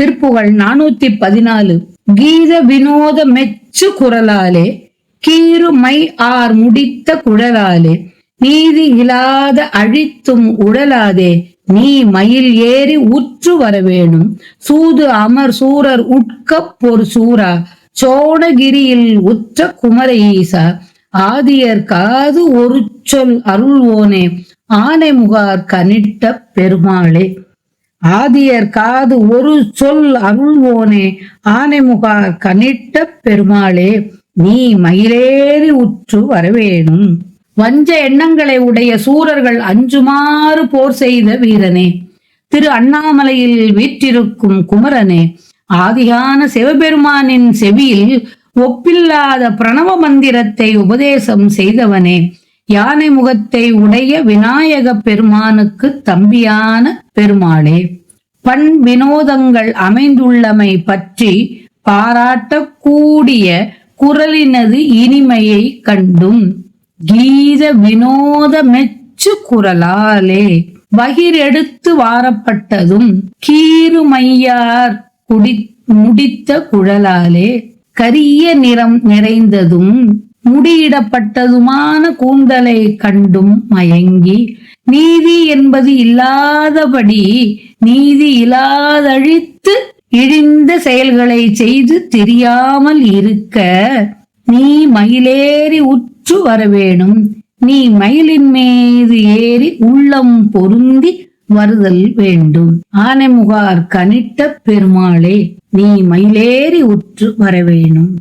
திருப்புகழ் 414. கீத வினோத மெச்சு குரலாலே கீறுமை ஆர் முடித்த குழலாலே நீதி இல்லாத அழித்தும் உடலாதே நீ மயில் ஏறி உற்று வரவேணும் சூது அமர் சூரர் உட்க பொறு சூரா சோணகிரியில் உற்ற குமர ஈசா ஆதியர் காது ஒரு சொல் அருள்வோனே ஆனைமுகார் கனிட்ட பெருமாளே. ஆதியர் காது ஒரு சொல் அருள்வோனே ஆனைமுகார் கனிட்ட பெருமாளே நீ மயிலேறி உற்று வரவேணும். வஞ்ச எண்ணங்களை உடைய சூரர்கள் அஞ்சுமாறு போர் செய்த வீரனே, திரு அண்ணாமலையில் வீற்றிருக்கும் குமரனே, ஆதியான சிவபெருமானின் செவியில் ஒப்பில்லாத பிரணவ மந்திரத்தை உபதேசம் செய்தவனே, யானை முகத்தை உடைய விநாயக பெருமானுக்கு தம்பியான பெருமாளே, பண் வினோதங்கள் அமைந்துள்ளமை பற்றி பாராட்டக்கூடிய குரலினது இனிமையை கண்டும் கீத வினோத மெச்சு குரலாலே பகிர் எடுத்து வாரப்பட்டதும் கீறுமையார் முடித்த குழலாலே கரிய நிறம் நிறைந்ததும் முடியிடப்பட்டதுமான கூந்தலை கண்டும் மயங்கி நீதி என்பது இல்லாதபடி நீதி இல்லாதழித்து இழிந்த செயல்களை செய்து தெரியாமல் இருக்க நீ மயிலேறி உற்று வரவேணும். நீ மயிலின் மீது ஏறி உள்ளம் பொருந்தி வருதல் வேண்டும். ஆனைமுகார் கனிட்ட பெருமாளே நீ மயிலேறி உற்று வரவேணும்.